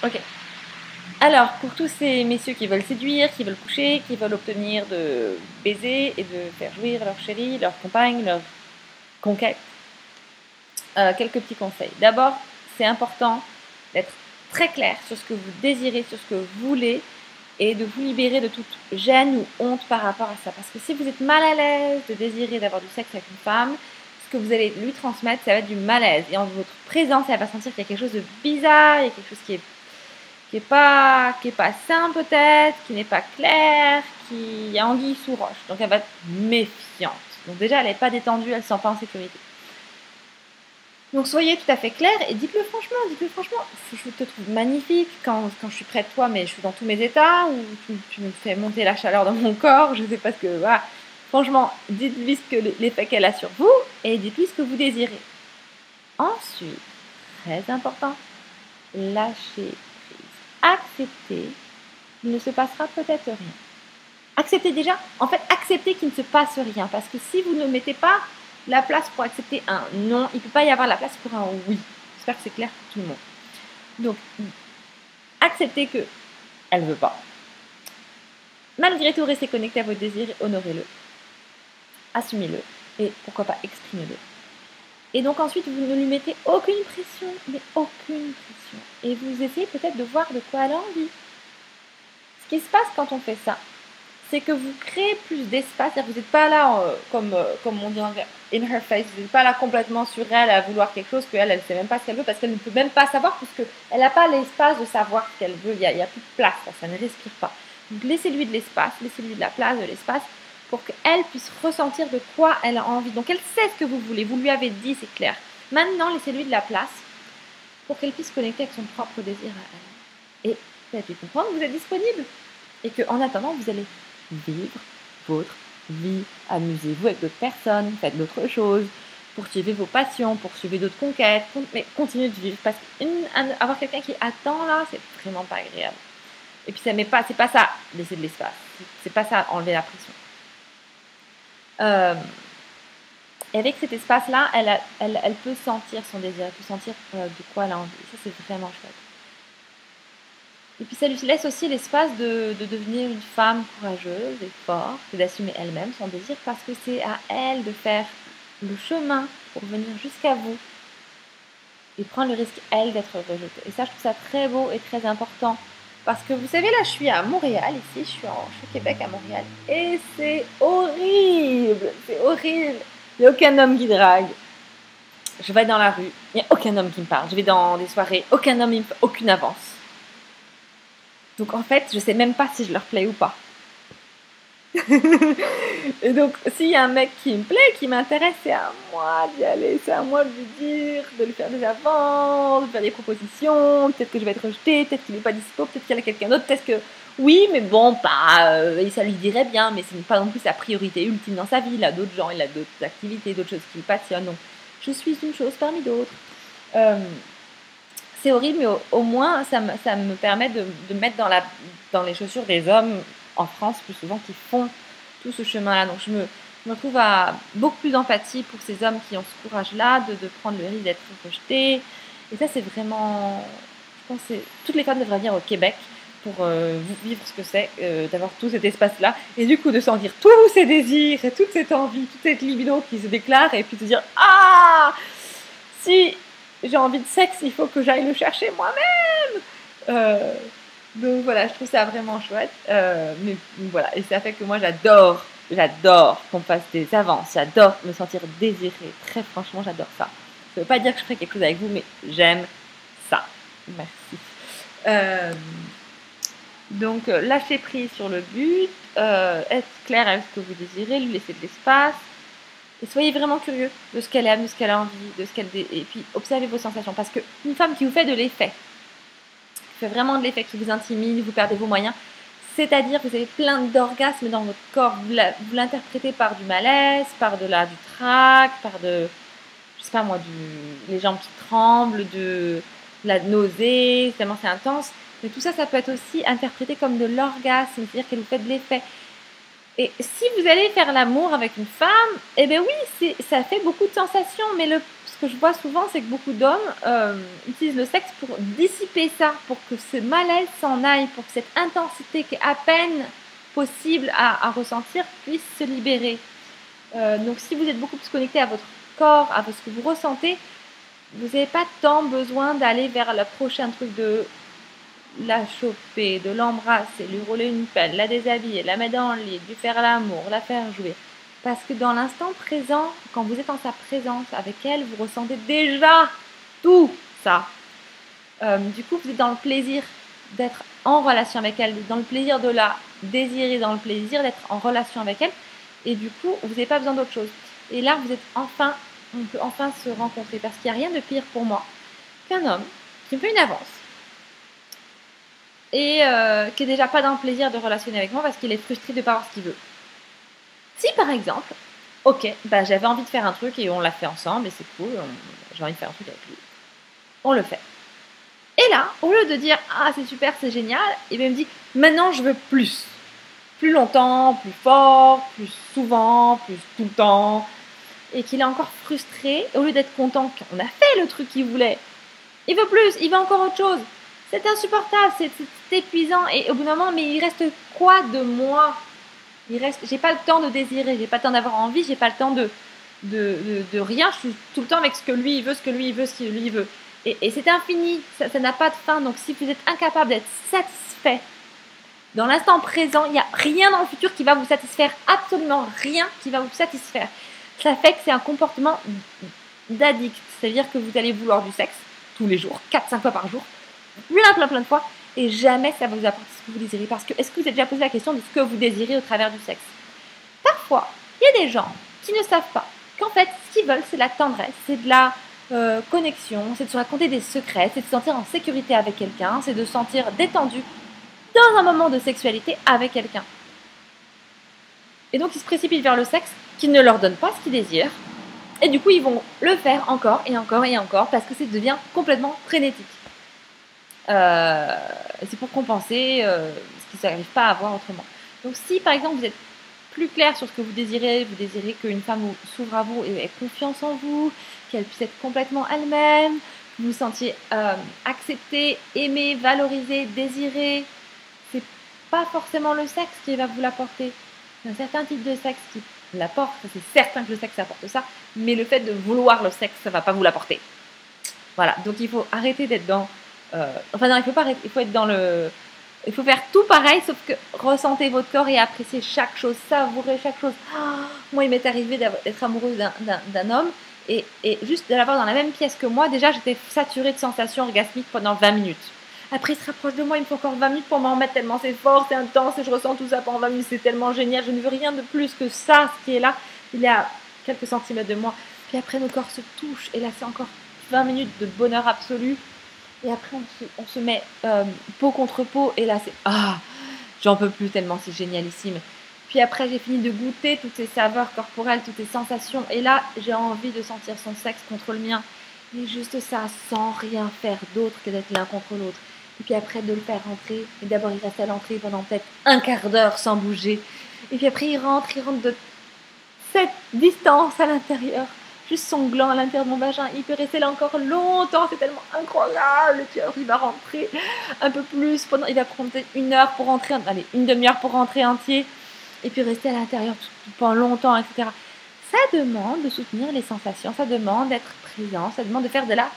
Ok. Alors, pour tous ces messieurs qui veulent séduire, qui veulent coucher, qui veulent obtenir de baiser et de faire jouir leur chérie, leur compagne, leur conquête, quelques petits conseils. D'abord, c'est important d'être très clair sur ce que vous désirez, sur ce que vous voulez, et de vous libérer de toute gêne ou honte par rapport à ça. Parce que si vous êtes mal à l'aise de désirer d'avoir du sexe avec une femme, ce que vous allez lui transmettre, ça va être du malaise. Et en votre présence, elle va sentir qu'il y a quelque chose de bizarre, il y a quelque chose qui est pas sain peut-être, qui n'est pas clair, qui a anguille sous roche. Donc elle va être méfiante. Donc déjà, elle n'est pas détendue, elle ne se sent pas en sécurité. Donc soyez tout à fait clair et dites-le franchement, je te trouve magnifique quand je suis près de toi, mais je suis dans tous mes états, ou tu me fais monter la chaleur dans mon corps, je ne sais pas ce que... Voilà. Franchement, dites-lui l'effet qu'elle a sur vous et dites-lui ce que vous désirez. Ensuite, très important, lâchez prise. Acceptez qu'il ne se passera peut-être rien. Acceptez déjà, en fait, acceptez qu'il ne se passe rien, parce que si vous ne mettez pas la place pour accepter un non, il ne peut pas y avoir la place pour un oui. J'espère que c'est clair pour tout le monde. Donc, acceptez qu'elle ne veut pas. Malgré tout, restez connecté à vos désirs, honorez-le, assumez-le et pourquoi pas exprimez-le. Et donc ensuite, vous ne lui mettez aucune pression, mais aucune pression. Et vous essayez peut-être de voir de quoi elle a envie. Ce qui se passe quand on fait ça, c'est que vous créez plus d'espace. Vous n'êtes pas là comme on dit en anglais, in her face. Vous n'êtes pas là complètement sur elle à vouloir quelque chose qu'elle, elle ne sait même pas ce qu'elle veut, parce qu'elle ne peut même pas savoir, puisqu'elle n'a pas l'espace de savoir ce qu'elle veut. Il n'y a plus de place, ça ne respire pas. Donc laissez-lui de l'espace, laissez-lui de la place, de l'espace, pour qu'elle puisse ressentir de quoi elle a envie. Donc elle sait ce que vous voulez, vous lui avez dit, c'est clair. Maintenant, laissez-lui de la place pour qu'elle puisse connecter avec son propre désir à elle. Et faites-lui comprendre que vous êtes disponible. Et qu'en attendant, vous allez vivre votre vie, amusez-vous avec d'autres personnes, faites d'autres choses, poursuivez vos passions, poursuivez d'autres conquêtes, mais continuez de vivre, parce qu'avoir quelqu'un qui attend là, c'est vraiment pas agréable. Et puis c'est pas ça, laisser de l'espace, c'est pas ça, enlever la pression. Et avec cet espace-là, elle peut sentir son désir, elle peut sentir de quoi elle a envie. Ça, c'est vraiment chouette. Et puis ça lui laisse aussi l'espace de devenir une femme courageuse et forte, et d'assumer elle-même son désir, parce que c'est à elle de faire le chemin pour venir jusqu'à vous et prendre le risque, elle, d'être rejetée. Et ça, je trouve ça très beau et très important. Parce que vous savez, là, je suis à Montréal, ici, je suis au Québec, à Montréal, et c'est horrible, c'est horrible. Il n'y a aucun homme qui drague. Je vais dans la rue, il n'y a aucun homme qui me parle. Je vais dans des soirées, aucun homme, aucune avance. Donc en fait, je sais même pas si je leur plais ou pas. Et donc, s'il y a un mec qui me plaît, qui m'intéresse, c'est à moi d'y aller, c'est à moi de lui dire, de lui faire des avances, de faire des propositions, peut-être que je vais être rejetée, peut-être qu'il n'est pas dispo, peut-être qu'il y a quelqu'un d'autre, peut-être que oui, mais bon, ça lui dirait bien, mais ce n'est pas non plus sa priorité ultime dans sa vie, il a d'autres gens, il a d'autres activités, d'autres choses qui le passionnent, donc je suis une chose parmi d'autres. C'est horrible, mais au moins, ça me permet de me mettre dans les chaussures des hommes en France, plus souvent, qui font tout ce chemin-là. Donc, je me trouve à beaucoup plus d'empathie pour ces hommes qui ont ce courage-là, de prendre le risque d'être rejetés. Et ça, c'est vraiment... Je pense que toutes les femmes devraient venir au Québec pour vivre ce que c'est, d'avoir tout cet espace-là. Et du coup, de sentir tous ces désirs et toute cette envie, toute cette libido qui se déclare, et puis de dire « Ah, si j'ai envie de sexe, il faut que j'aille le chercher moi-même !» Donc voilà, je trouve ça vraiment chouette. Mais voilà, et ça fait que moi j'adore qu'on me fasse des avances, j'adore me sentir désirée. Très franchement, j'adore ça. Ça ne veut pas dire que je ferai quelque chose avec vous, mais j'aime ça. Merci. Donc lâcher prise sur le but, être clair avec ce que vous désirez, lui laisser de l'espace. Et soyez vraiment curieux de ce qu'elle aime, de ce qu'elle a envie, et puis observez vos sensations. Parce qu'une femme qui vous fait de l'effet, qui fait vraiment de l'effet, qui vous intimide, vous perdez vos moyens, c'est-à-dire que vous avez plein d'orgasmes dans votre corps, vous l'interprétez par du malaise, par du trac, par je sais pas moi, les jambes qui tremblent, de la nausée, tellement c'est intense. Mais tout ça, ça peut être aussi interprété comme de l'orgasme, c'est-à-dire qu'elle vous fait de l'effet. Et si vous allez faire l'amour avec une femme, eh bien oui, ça fait beaucoup de sensations, mais ce que je vois souvent, c'est que beaucoup d'hommes utilisent le sexe pour dissiper ça, pour que ce malaise s'en aille, pour que cette intensité qui est à peine possible à ressentir puisse se libérer. Donc si vous êtes beaucoup plus connecté à votre corps, à ce que vous ressentez, vous n'avez pas tant besoin d'aller vers le prochain truc de la choper, de l'embrasser, lui rouler une pelle, la déshabiller, la mettre dans le lit, lui faire l'amour, la faire jouer. Parce que dans l'instant présent, quand vous êtes en sa présence avec elle, vous ressentez déjà tout ça. Du coup, vous êtes dans le plaisir d'être en relation avec elle, dans le plaisir de la désirer, dans le plaisir d'être en relation avec elle. Et du coup, vous n'avez pas besoin d'autre chose. Et là, on peut enfin se rencontrer. Parce qu'il n'y a rien de pire pour moi qu'un homme qui me fait une avance et qui n'est déjà pas dans le plaisir de relationner avec moi parce qu'il est frustré de ne pas avoir ce qu'il veut. Si par exemple, ok, j'avais envie de faire un truc et on l'a fait ensemble et c'est cool, j'ai envie de faire un truc avec lui, on le fait. Et là, au lieu de dire ah c'est super, c'est génial, il me dit maintenant je veux plus longtemps, plus fort, plus souvent, plus tout le temps, et qu'il est encore frustré, au lieu d'être content qu'on a fait le truc qu'il voulait, il veut plus, il veut encore autre chose. C'est insupportable, c'est épuisant. Et au bout d'un moment, mais il reste quoi de moi? J'ai pas le temps de désirer, j'ai pas le temps d'avoir envie, j'ai pas le temps de rien. Je suis tout le temps avec ce que lui il veut, ce que lui il veut, ce que lui il veut. Et c'est infini, ça n'a pas de fin. Donc si vous êtes incapable d'être satisfait dans l'instant présent, il n'y a rien dans le futur qui va vous satisfaire, absolument rien qui va vous satisfaire. Ça fait que c'est un comportement d'addict, c'est-à-dire que vous allez vouloir du sexe tous les jours, 4-5 fois par jour, plein de fois, et jamais ça va vous apporter ce que vous désirez. Parce que, est-ce que vous avez déjà posé la question de ce que vous désirez au travers du sexe? Parfois, il y a des gens qui ne savent pas qu'en fait, ce qu'ils veulent, c'est la tendresse, c'est de la connexion, c'est de se raconter des secrets, c'est de se sentir en sécurité avec quelqu'un, c'est de se sentir détendu dans un moment de sexualité avec quelqu'un. Et donc, ils se précipitent vers le sexe qui ne leur donne pas ce qu'ils désirent. Et du coup, ils vont le faire encore et encore et encore parce que ça devient complètement frénétique. C'est pour compenser ce qu'ils n'arrivent pas à avoir autrement. Donc si par exemple vous êtes plus clair sur ce que vous désirez qu'une femme s'ouvre à vous et ait confiance en vous, qu'elle puisse être complètement elle-même, que vous vous sentiez accepté, aimé, valorisé, désiré, c'est pas forcément le sexe qui va vous l'apporter. Il y a un certain type de sexe qui l'apporte, c'est certain que le sexe apporte ça, mais le fait de vouloir le sexe, ça va pas vous l'apporter. Voilà, donc il faut arrêter d'être dans non, il faut pas arrêter, il faut être dans le... Il faut faire tout pareil, sauf que ressentez votre corps et appréciez chaque chose, savourez chaque chose. Moi, il m'est arrivé d'être amoureuse d'un homme et juste de l'avoir dans la même pièce que moi, déjà, j'étais saturée de sensations orgasmiques pendant 20 minutes. Après, il se rapproche de moi, il me faut encore 20 minutes pour m'en remettre tellement c'est fort, c'est intense et je ressens tout ça pendant 20 minutes, c'est tellement génial. Je ne veux rien de plus que ça, ce qui est là. Il est à quelques centimètres de moi. Puis après, nos corps se touchent et là, c'est encore 20 minutes de bonheur absolu. Et après, on se met peau contre peau. Et là, c'est... j'en peux plus tellement c'est génialissime. Puis après, j'ai fini de goûter toutes ces saveurs corporelles, toutes ces sensations. Et là, j'ai envie de sentir son sexe contre le mien. Et juste ça, sans rien faire d'autre que d'être l'un contre l'autre. Et puis après, de le faire rentrer. Et d'abord, il reste à l'entrée pendant peut-être un quart d'heure sans bouger. Et puis après, il rentre de cette distance à l'intérieur. Juste son gland à l'intérieur de mon vagin, il peut rester là encore longtemps, c'est tellement incroyable. Et puis alors, il va rentrer un peu plus, il va prendre une heure pour rentrer, allez, une demi-heure pour rentrer entier, et puis rester à l'intérieur pendant longtemps, etc. Ça demande de soutenir les sensations, ça demande d'être présent, ça demande de faire de la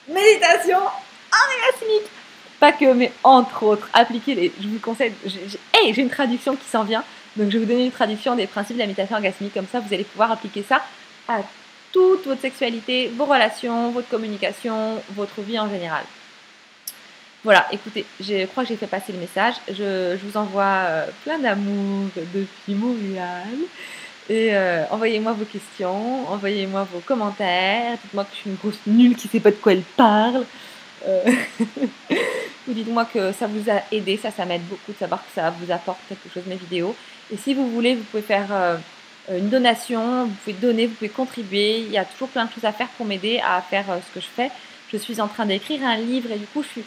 méditation orgasmique. Pas que, mais entre autres, appliquez je vous conseille, j'ai une traduction qui s'en vient, donc je vais vous donner une traduction des principes de la méditation orgasmique, comme ça vous allez pouvoir appliquer ça à toute votre sexualité, vos relations, votre communication, votre vie en général. Voilà, écoutez, je crois que j'ai fait passer le message. Je vous envoie plein d'amour depuis Montréal. Et envoyez-moi vos questions, envoyez-moi vos commentaires. Dites-moi que je suis une grosse nulle qui ne sait pas de quoi elle parle. Ou dites-moi que ça vous a aidé, ça m'aide beaucoup de savoir que ça vous apporte quelque chose mes vidéos. Et si vous voulez, vous pouvez faire... une donation, vous pouvez donner, vous pouvez contribuer, il y a toujours plein de choses à faire pour m'aider à faire ce que je fais. Je suis en train d'écrire un livre et du coup je suis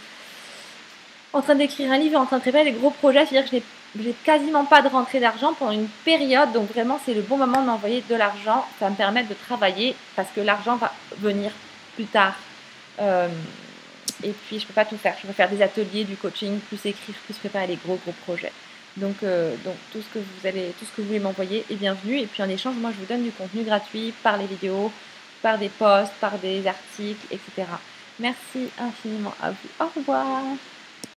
en train d'écrire un livre et en train de préparer des gros projets, c'est-à-dire que je n'ai j'ai quasiment pas de rentrée d'argent pendant une période, donc vraiment c'est le bon moment d'envoyer de l'argent. Ça va me permettre de travailler parce que l'argent va venir plus tard. Et puis je peux pas tout faire. Je peux faire des ateliers, du coaching, plus écrire, plus préparer les gros projets. Donc tout ce que vous voulez m'envoyer est bienvenu. Et puis en échange, moi je vous donne du contenu gratuit par les vidéos, par des posts, par des articles, etc. Merci infiniment à vous. Au revoir.